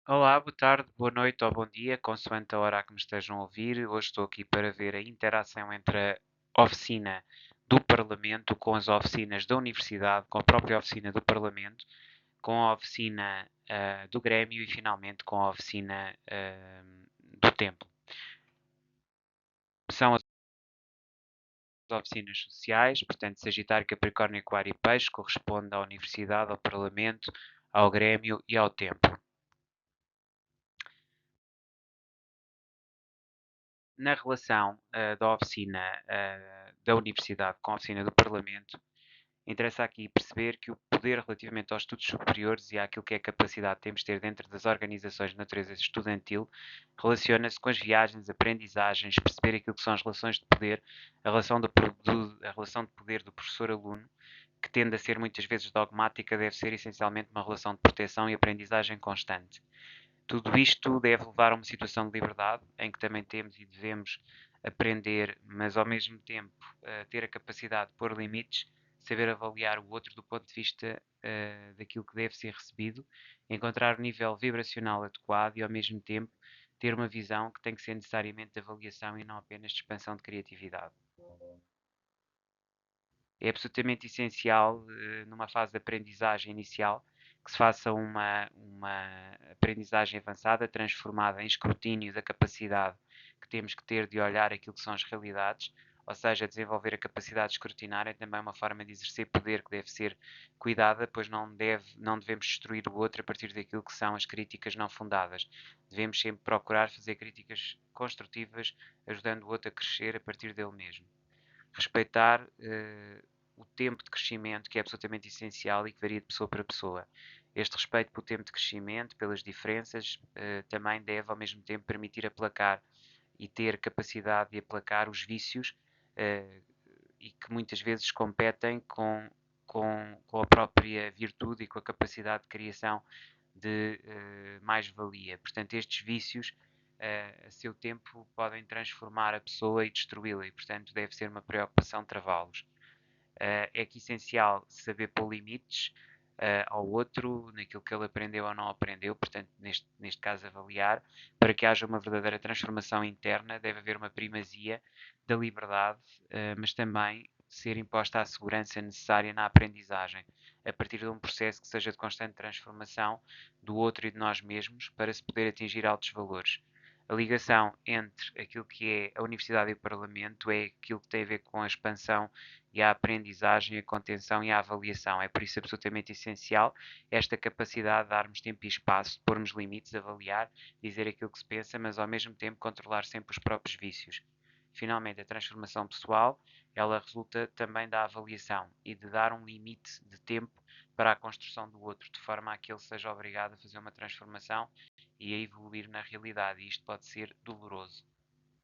Olá, boa tarde, boa noite ou bom dia, consoante a hora a que me estejam a ouvir. Hoje estou aqui para ver a interação entre a oficina do Parlamento com as oficinas da Universidade, com a própria oficina do Parlamento, com a oficina do Grêmio e finalmente com a oficina do Templo. São as oficinas sociais, portanto, Sagitário, Capricórnio, Aquário e Peixe, corresponde à Universidade, ao Parlamento, ao Grêmio e ao Templo. Na relação da oficina da Universidade com a oficina do Parlamento, interessa aqui perceber que o poder relativamente aos estudos superiores e àquilo que é a capacidade que temos de ter dentro das organizações de natureza estudantil relaciona-se com as viagens, aprendizagens, perceber aquilo que são as relações de poder, a relação de poder do professor-aluno, que tende a ser muitas vezes dogmática, deve ser essencialmente uma relação de proteção e aprendizagem constante. Tudo isto deve levar a uma situação de liberdade, em que também temos e devemos aprender, mas ao mesmo tempo ter a capacidade de pôr limites, saber avaliar o outro do ponto de vista daquilo que deve ser recebido, encontrar o nível vibracional adequado e ao mesmo tempo ter uma visão que tem que ser necessariamente de avaliação e não apenas de expansão de criatividade. É absolutamente essencial, numa fase de aprendizagem inicial, que se faça uma aprendizagem avançada, transformada em escrutínio da capacidade que temos que ter de olhar aquilo que são as realidades, ou seja, desenvolver a capacidade de escrutinar é também uma forma de exercer poder que deve ser cuidada, pois não devemos destruir o outro a partir daquilo que são as críticas não fundadas. Devemos sempre procurar fazer críticas construtivas, ajudando o outro a crescer a partir dele mesmo. Respeitar o tempo de crescimento, que é absolutamente essencial e que varia de pessoa para pessoa. Este respeito pelo tempo de crescimento, pelas diferenças, também deve ao mesmo tempo permitir aplacar e ter capacidade de aplacar os vícios e que muitas vezes competem com a própria virtude e com a capacidade de criação de mais-valia. Portanto, estes vícios, a seu tempo, podem transformar a pessoa e destruí-la, e, portanto, deve ser uma preocupação travá-los. É que essencial saber pôr limites ao outro, naquilo que ele aprendeu ou não aprendeu, portanto, neste caso, avaliar, para que haja uma verdadeira transformação interna, deve haver uma primazia da liberdade, mas também ser imposta a segurança necessária na aprendizagem, a partir de um processo que seja de constante transformação do outro e de nós mesmos, para se poder atingir altos valores. A ligação entre aquilo que é a Universidade e o Parlamento é aquilo que tem a ver com a expansão e a aprendizagem, a contenção e a avaliação. É por isso absolutamente essencial esta capacidade de darmos tempo e espaço, de pormos limites, avaliar, dizer aquilo que se pensa, mas ao mesmo tempo controlar sempre os próprios vícios. Finalmente, a transformação pessoal, ela resulta também da avaliação e de dar um limite de tempo para a construção do outro, de forma a que ele seja obrigado a fazer uma transformação e a evoluir na realidade. E isto pode ser doloroso.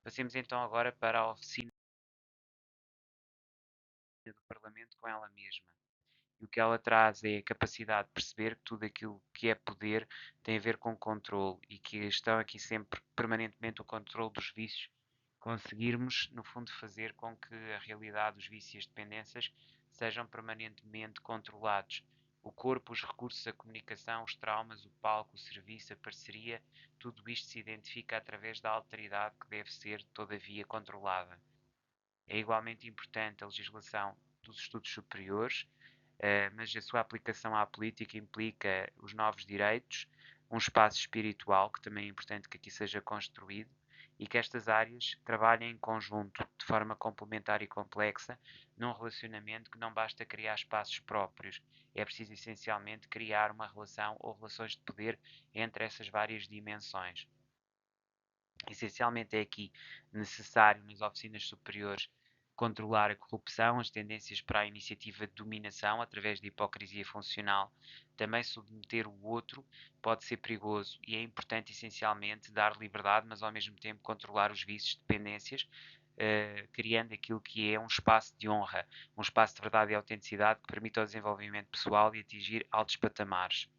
Passemos então agora para a oficina do Parlamento com ela mesma. E o que ela traz é a capacidade de perceber que tudo aquilo que é poder tem a ver com controle e que estão aqui sempre permanentemente o controle dos vícios. Conseguirmos, no fundo, fazer com que a realidade, os vícios e as dependências sejam permanentemente controlados. O corpo, os recursos, a comunicação, os traumas, o palco, o serviço, a parceria, tudo isto se identifica através da alteridade que deve ser, todavia, controlada. É igualmente importante a legislação dos estudos superiores, mas a sua aplicação à política implica os novos direitos, um espaço espiritual que também é importante que aqui seja construído e que estas áreas trabalhem em conjunto, de forma complementar e complexa, num relacionamento que não basta criar espaços próprios, é preciso essencialmente criar uma relação ou relações de poder entre essas várias dimensões. Essencialmente é aqui necessário nas oficinas superiores controlar a corrupção, as tendências para a iniciativa de dominação através de hipocrisia funcional. Também submeter o outro pode ser perigoso e é importante essencialmente dar liberdade, mas ao mesmo tempo controlar os vícios, dependências, criando aquilo que é um espaço de honra, um espaço de verdade e autenticidade que permita o desenvolvimento pessoal e atingir altos patamares.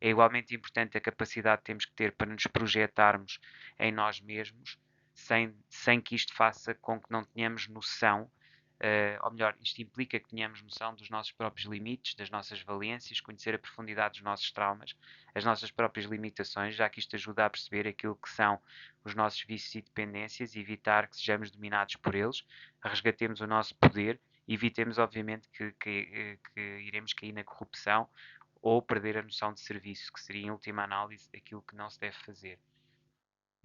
É igualmente importante a capacidade que temos que ter para nos projetarmos em nós mesmos, sem que isto faça com que não tenhamos noção ou melhor, isto implica que tenhamos noção dos nossos próprios limites, das nossas valências, conhecer a profundidade dos nossos traumas, as nossas próprias limitações, já que isto ajuda a perceber aquilo que são os nossos vícios e dependências e evitar que sejamos dominados por eles, resgatemos o nosso poder e evitemos, obviamente, que iremos cair na corrupção ou perder a noção de serviço, que seria, em última análise, aquilo que não se deve fazer.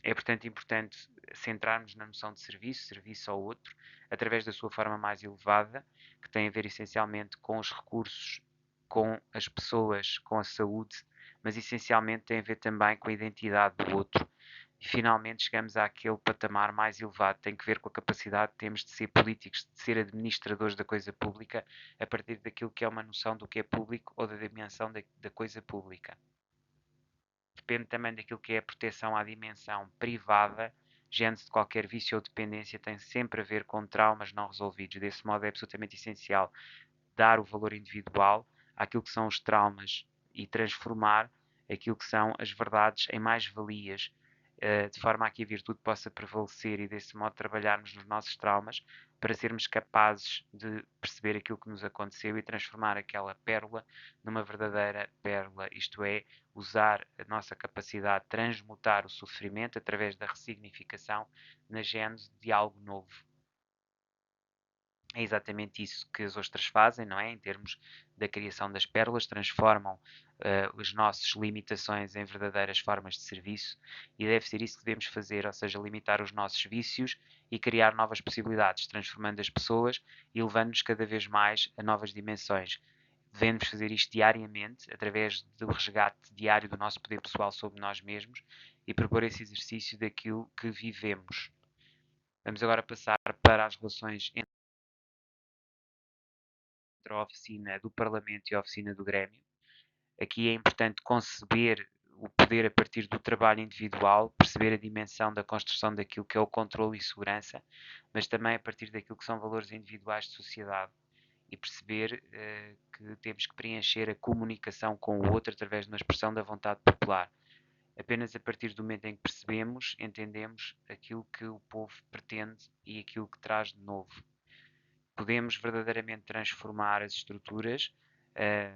É, portanto, importante centrarmos na noção de serviço, serviço ao outro, através da sua forma mais elevada, que tem a ver essencialmente com os recursos, com as pessoas, com a saúde, mas essencialmente tem a ver também com a identidade do outro. E finalmente chegamos àquele patamar mais elevado, tem que ver com a capacidade que temos de ser políticos, de ser administradores da coisa pública, a partir daquilo que é uma noção do que é público ou da dimensão da coisa pública. Depende também daquilo que é a proteção à dimensão privada. Gênese de qualquer vício ou dependência tem sempre a ver com traumas não resolvidos. Desse modo, é absolutamente essencial dar o valor individual àquilo que são os traumas e transformar aquilo que são as verdades em mais-valias, de forma a que a virtude possa prevalecer e, desse modo, trabalharmos nos nossos traumas para sermos capazes de perceber aquilo que nos aconteceu e transformar aquela pérola numa verdadeira pérola, isto é, usar a nossa capacidade de transmutar o sofrimento através da ressignificação na gênese de algo novo. É exatamente isso que as ostras fazem, não é? Em termos da criação das pérolas, transformam as nossas limitações em verdadeiras formas de serviço e deve ser isso que devemos fazer, ou seja, limitar os nossos vícios e criar novas possibilidades, transformando as pessoas e levando-nos cada vez mais a novas dimensões. Devemos fazer isto diariamente, através do resgate diário do nosso poder pessoal sobre nós mesmos e propor esse exercício daquilo que vivemos. Vamos agora passar para as relações entre a oficina do Parlamento e a oficina do Grêmio. Aqui é importante conceber o poder a partir do trabalho individual, perceber a dimensão da construção daquilo que é o controle e segurança, mas também a partir daquilo que são valores individuais de sociedade e perceber que temos que preencher a comunicação com o outro através de uma expressão da vontade popular. Apenas a partir do momento em que percebemos, entendemos aquilo que o povo pretende e aquilo que traz de novo. Podemos verdadeiramente transformar as estruturas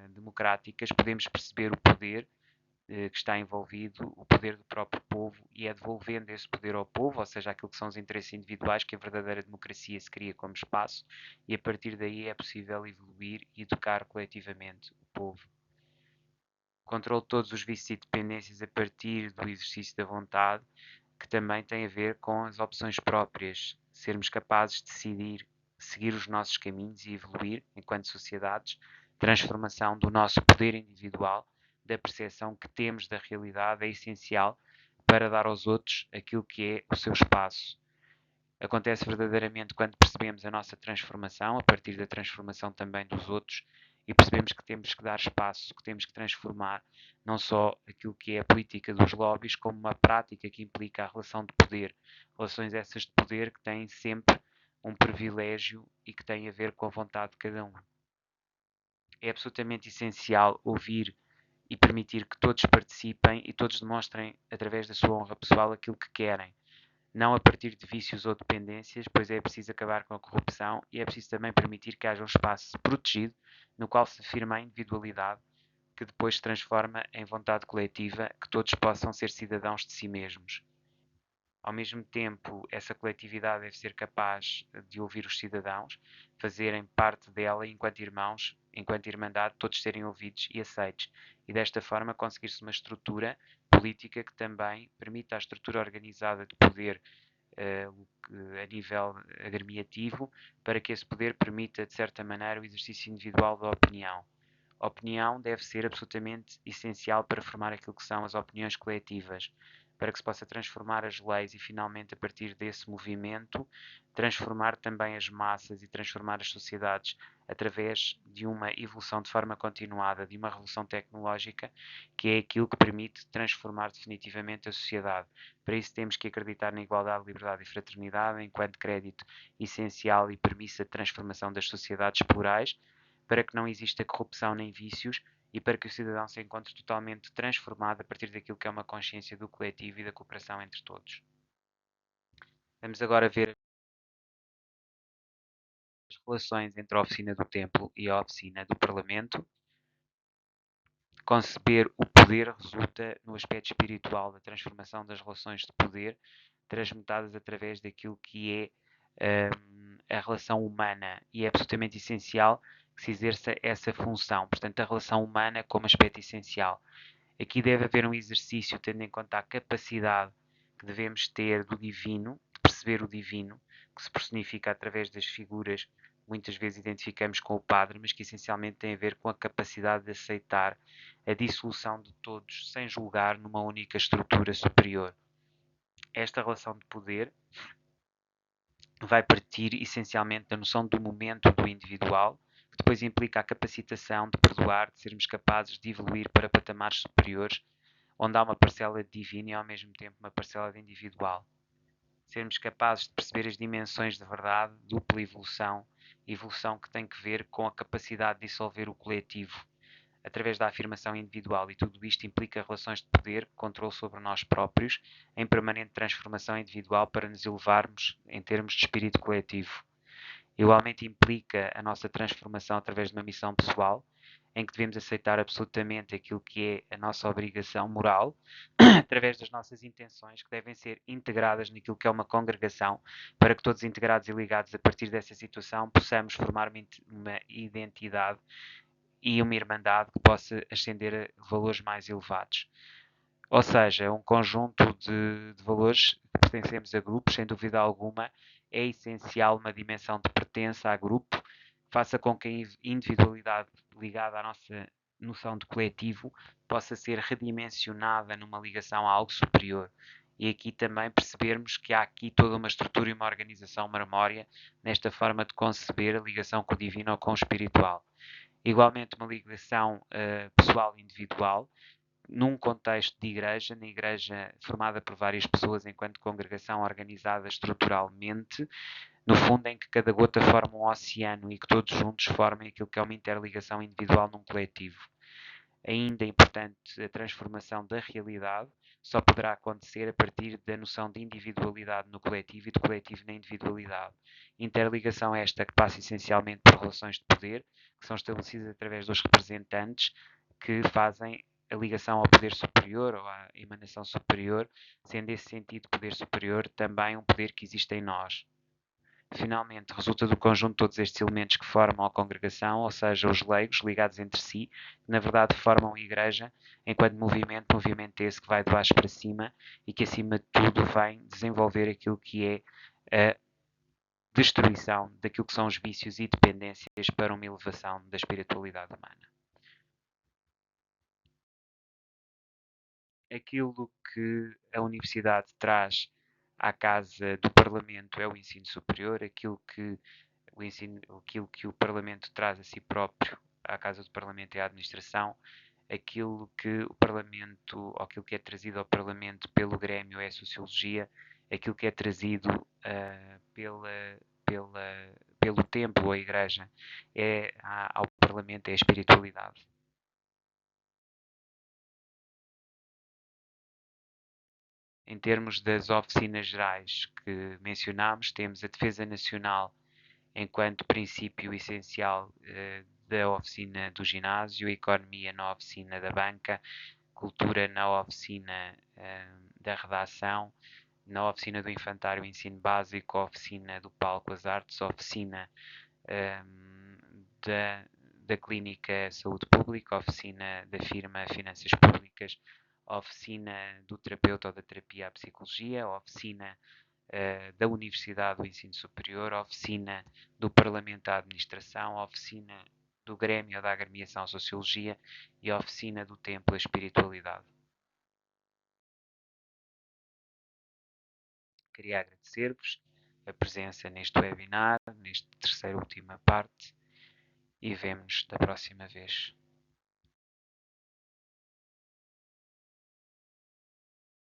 democráticas, podemos perceber o poder que está envolvido, o poder do próprio povo, e é devolvendo esse poder ao povo, ou seja, aquilo que são os interesses individuais, que a verdadeira democracia se cria como espaço, e a partir daí é possível evoluir e educar coletivamente o povo. Controle todos os vícios e dependências a partir do exercício da vontade, que também tem a ver com as opções próprias, sermos capazes de decidir seguir os nossos caminhos e evoluir enquanto sociedades, transformação do nosso poder individual, da percepção que temos da realidade é essencial para dar aos outros aquilo que é o seu espaço. Acontece verdadeiramente quando percebemos a nossa transformação, a partir da transformação também dos outros, e percebemos que temos que dar espaço, que temos que transformar não só aquilo que é a política dos lobbies, como uma prática que implica a relação de poder. Relações essas de poder que têm sempre um privilégio e que têm a ver com a vontade de cada um. É absolutamente essencial ouvir e permitir que todos participem e todos demonstrem, através da sua honra pessoal, aquilo que querem. Não a partir de vícios ou dependências, pois é preciso acabar com a corrupção e é preciso também permitir que haja um espaço protegido no qual se afirma a individualidade, que depois se transforma em vontade coletiva, que todos possam ser cidadãos de si mesmos. Ao mesmo tempo, essa coletividade deve ser capaz de ouvir os cidadãos, fazerem parte dela enquanto irmãos, enquanto irmandade, todos serem ouvidos e aceitos, e desta forma conseguir-se uma estrutura política que também permita à estrutura organizada de poder a nível agremiativo, para que esse poder permita, de certa maneira, o exercício individual da opinião. A opinião deve ser absolutamente essencial para formar aquilo que são as opiniões coletivas, para que se possa transformar as leis e, finalmente, a partir desse movimento, transformar também as massas e transformar as sociedades através de uma evolução de forma continuada, de uma revolução tecnológica, que é aquilo que permite transformar definitivamente a sociedade. Para isso temos que acreditar na igualdade, liberdade e fraternidade enquanto crédito essencial e premissa de transformação das sociedades plurais, para que não exista corrupção nem vícios e para que o cidadão se encontre totalmente transformado a partir daquilo que é uma consciência do coletivo e da cooperação entre todos. Vamos agora ver relações entre a oficina do templo e a oficina do parlamento. Conceber o poder resulta no aspecto espiritual da transformação das relações de poder, transmutadas através daquilo que é a relação humana, e é absolutamente essencial que se exerça essa função. Portanto, a relação humana como aspecto essencial. Aqui deve haver um exercício tendo em conta a capacidade que devemos ter do divino, de perceber o divino, que se personifica através das figuras que muitas vezes identificamos com o Padre, mas que essencialmente tem a ver com a capacidade de aceitar a dissolução de todos sem julgar numa única estrutura superior. Esta relação de poder vai partir essencialmente da noção do momento do individual, que depois implica a capacitação de perdoar, de sermos capazes de evoluir para patamares superiores, onde há uma parcela de divino e ao mesmo tempo uma parcela de individual. Sermos capazes de perceber as dimensões de verdade, dupla evolução, evolução que tem que ver com a capacidade de dissolver o coletivo, através da afirmação individual, e tudo isto implica relações de poder, controle sobre nós próprios, em permanente transformação individual para nos elevarmos em termos de espírito coletivo. Igualmente implica a nossa transformação através de uma missão pessoal, em que devemos aceitar absolutamente aquilo que é a nossa obrigação moral, através das nossas intenções, que devem ser integradas naquilo que é uma congregação, para que todos integrados e ligados a partir dessa situação possamos formar uma identidade e uma irmandade que possa ascender a valores mais elevados. Ou seja, um conjunto de valores que pertencemos a grupos, sem dúvida alguma, é essencial uma dimensão de pertença a grupo, faça com que a individualidade ligada à nossa noção de coletivo possa ser redimensionada numa ligação a algo superior. E aqui também percebermos que há aqui toda uma estrutura e uma organização marmórea nesta forma de conceber a ligação com o divino ou com o espiritual. Igualmente uma ligação pessoal e individual, num contexto de igreja, na igreja formada por várias pessoas enquanto congregação organizada estruturalmente, no fundo em que cada gota forma um oceano e que todos juntos formem aquilo que é uma interligação individual num coletivo. Ainda é importante, a transformação da realidade só poderá acontecer a partir da noção de individualidade no coletivo e do coletivo na individualidade. Interligação esta que passa essencialmente por relações de poder, que são estabelecidas através dos representantes que fazem a ligação ao poder superior ou à emanação superior, sendo esse sentido de poder superior também um poder que existe em nós. Finalmente, resulta do conjunto de todos estes elementos que formam a congregação, ou seja, os leigos ligados entre si, que na verdade formam a igreja, enquanto movimento esse que vai de baixo para cima e que acima de tudo vem desenvolver aquilo que é a destruição daquilo que são os vícios e dependências para uma elevação da espiritualidade humana. Aquilo que a universidade traz à casa do Parlamento é o ensino superior, aquilo que o Parlamento traz a si próprio à casa do Parlamento é a administração, aquilo que o Parlamento, ou aquilo que é trazido ao Parlamento pelo Grêmio é a sociologia, aquilo que é trazido pelo templo ou a igreja ao Parlamento é a espiritualidade. Em termos das oficinas gerais que mencionámos, temos a defesa nacional enquanto princípio essencial da oficina do ginásio, economia na oficina da banca, cultura na oficina da redação, na oficina do infantário ensino básico, oficina do palco as artes, oficina da clínica saúde pública, oficina da firma finanças públicas, oficina do terapeuta ou da terapia à psicologia, oficina da Universidade do Ensino Superior, oficina do Parlamento à Administração, oficina do Grêmio ou da Agremiação à Sociologia e oficina do Templo à Espiritualidade. Queria agradecer-vos a presença neste webinar, nesta terceira e última parte, e vemo-nos da próxima vez.